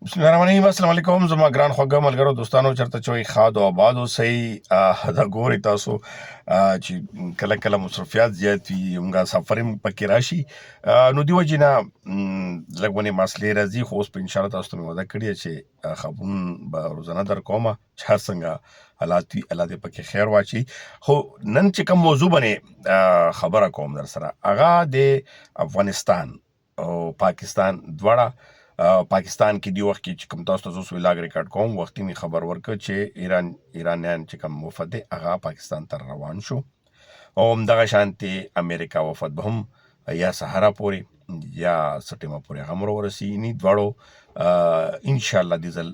بسم الله الرحمن الرحیم. السلام علیکم زما ګران خوږه ملګرو دوستانو، چرته چې وئ ښاد او آباد اوسئ. دا ګورئ تاسو چې کله کله مصروفیات زیات وي، موږ سفر هم پکې راشي، نو دې وجې نه لږ ونې مسلې راځي، خو اوس په انشاءالله تاسو ته مې وعده کړې چې خبرونه به روزانه در کومه چې هر څنګه حالات وي، الله دې پکې خیر واچي. خو نن چې کوم موضوع باندې خبره کوم در سره، هغه د افغانستان او پاکستان دواړه. پاکستان کې دی وخت کې چې کوم تاسو ته زه اوس ولاګ ریکارډ کوم، وختي مې خبر ورکړ چې ایرانیان چې کوم وفد دی هغه پاکستان ته روان شو، او همدغه شانتې امریکا وفد به هم یا سهارا پورې یا څه ټیمه پورې هغه ورسي. دواړو انشاءالله دې ځل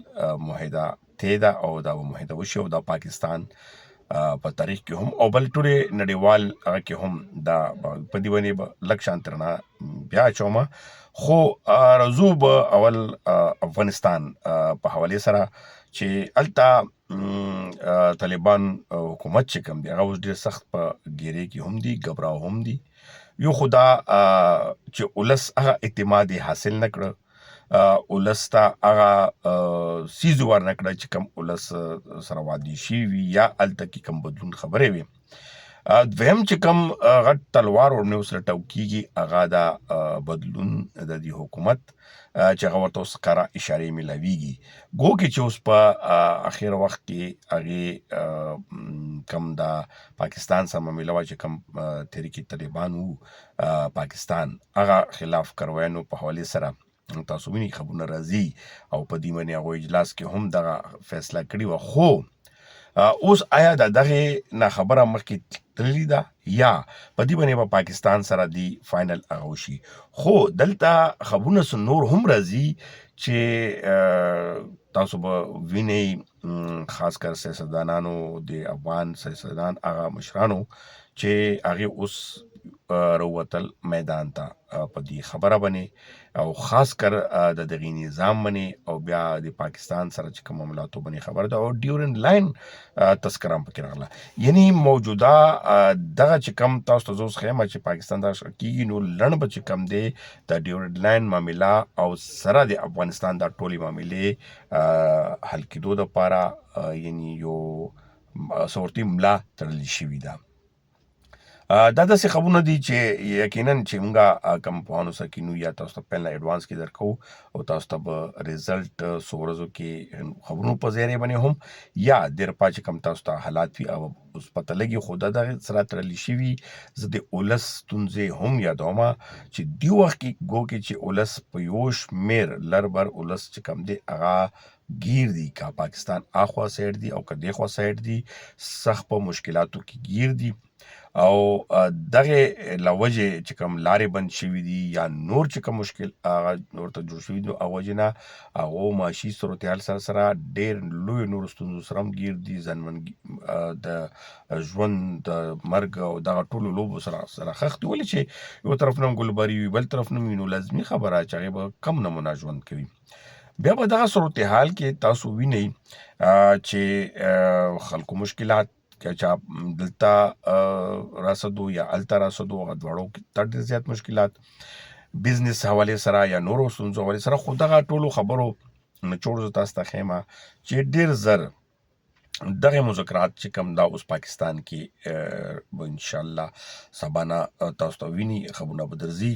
معاهده طی ده او دا به معاهده وشي او دا پاکستان په تاریخ کې هم او بل ټولې نړیوال هغه کې هم دا په دې باندې به لږ شان ترنه بیا اچومه. خو راځو به اول افغانستان په حوالې سره چې هلته طالبان حکومت چې کوم دی هغه اوس ډېر سخت په ګیرې کې هم دي، ګبراو هم دي. یو خو دا چې ولس هغه اعتماد یې حاصل نه کړه، ولس ته هغه څیز ور نه کړه چې کوم ولس سره وعدې شوي وي یا هلته کې کوم بدلون خبرې وي. دویم چې کوم غټ تلوار ورنه اوس لټو کېږي هغه دا بدلون د دې حکومت چې هغه ورته اوس ښکاره اشارې میلاویږي. ګوکې چې اوس په اخر وخت کې هغې کوم دا پاکستان سره معامله وه چې کوم تحریک طالبان وو پاکستان هغه خلاف کرویانو په حوالې سره تاسو وینئ خبرونه راځي او په دې باندې هغوی اجلاس کې هم دغه فیصله کړې وه. خو اوس آیا د دغې نه خبره مخکې تللې ده یا په دې باندې به پاکستان سره دی فاینل هغه وشي. خو دلته خبرونه څه نور هم راځي چې تاسو به وینئ خاص کر سیاستدانانو د افغان سیاستدان هغه مشرانو چې هغې اوس راووتل میدان ته په دې خبره باندې او خاص کر د دغې نظام باندې او بیا د پاکستان سره چې کوم معاملاتو باندې خبره ده او ډیورنډ لاین تذکره هم پکې راغله. یعنی موجوده دغه چې کوم تاسو ته زه اوس ښیم چې پاکستان دغه کېږي نو لنډ به چې کوم دی د ډیورنډ لاین معامله او سره د افغانستان دا ټولې معاملې حل کېدو دپاره یعنی یو صورتي ملا تړلې شوې ده. دا داسې خبرونه دي چې یقینا چې موږ کوم پوهانو سره کینو یا تاسو ته پیل ایډوانس کې درکو او تاسو ته به ریزلټ څو ورځو کې خبرونو په ذریعه باندې هم یا ډېر پا چې کوم تاسو ته حالات وي او اوس پته لګي. خو دا دغې سره تړلې شوي زه د ولس ستونزې هم یادومه چې دې وخت کې ګوکې چې ولس په یو شمېر لر بر ولس چې کوم دی هغه گیر دی، که پاکستان اخوا سایډ دی او که دېخوا سایډ دی، سخت په مشکلاتو کې گیر دی او دغې له وجې چې کوم لارې بند شوي دي یا نور چې کوم مشکل هغه ورته جوړ شوي دي هغه وجې نه هغو معاشي صورتحال سره ډېر لویو نورو ستونزو سره هم ګیر دي، د ژوند د مرګ او دغه ټولو لوبو سره خښ دي. ولې چې یو طرف نه هم ګلبري وي بل طرف نه وي نو لازمي خبره چې هغې به کم نمونه ژوند کوي. بیا به دغه صورتحال کې تاسو وینئ چې خلکو مشکلات که چا دلته راسدو یا هلته راسدو هغه دواړو کې ته ډېر زیات مشکلات بزنس حوالې سره یا نورو ستونزو حوالې سره. خو دغه ټولو خبرو نچوړ زه تاسو ته ښیمه چې ډېر زر دغې مذاکرات چې کوم دا اوس پاکستان کې به انشاءالله سبا نه تاسو ته ویني خبرونه به درځي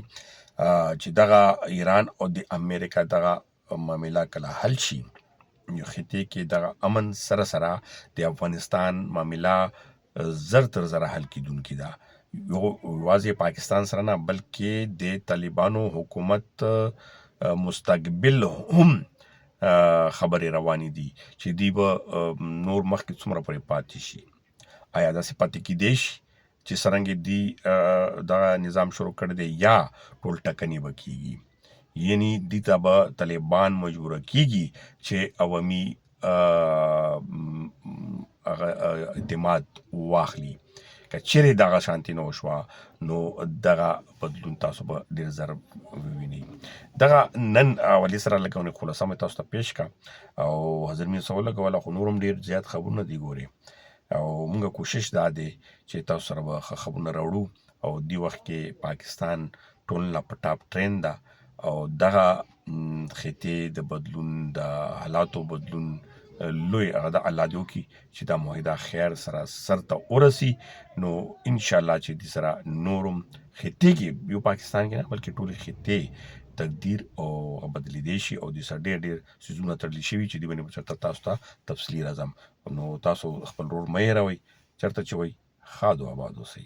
چې دغه ایران او د امریکا دغه معامله کله حل شي یو خطې کې دغه امن سره سره د افغانستان معامله زر تر زره حل کېدونکې ده. یوازې پاکستان سره نه بلکې د طالبانو حکومت مستقبل هم خبرې روانې دي چې دوی به نور مخکې څومره پورې پاتې شي. آیا داسې پاتې کیدی شي چې څرنګه دوی دغه نظام شروع کړی دی یا ټول ټکنې به کېږي؟ یعنی دې ته به طالبان مجبوره کېږي چې عوامي اعتماد واخلي. که چیرې دغه شانتي نه وشوه نو دغه بدلون تاسو به ډېر زر ووینئ. دغه نن حوالې سره لکه ونې خلاصه مې تاسو ته پیش کړه او حضر مې څه ولګوله خو نور هم ډېر زیات خبرونه دي ګورې او موږ کوشش دا دی چې تاسو سره به ښه خبرونه راوړو او دې وخت کې پاکستان ټولنه په ټاپ ټرین ده او دغه خطې د بدلون د حالاتو بدلون لوی هغه د الله دې وکړي چې دا معاهده خیر سره سر ته ورسي. نو انشاءالله چې دې سره نورم خطې کې یو پاکستان کې نه بلکې ټولې خطې تقدیر او بدلېدی شي او دې سره ډېر ډېر څیزونه تړلي شوي چې دې باندې به چېرته تاسو ته تفصیلي راځم. نو تاسو خپل ورور مه هېروئ چېرته چې وئ ښاد او آباد اوسئ.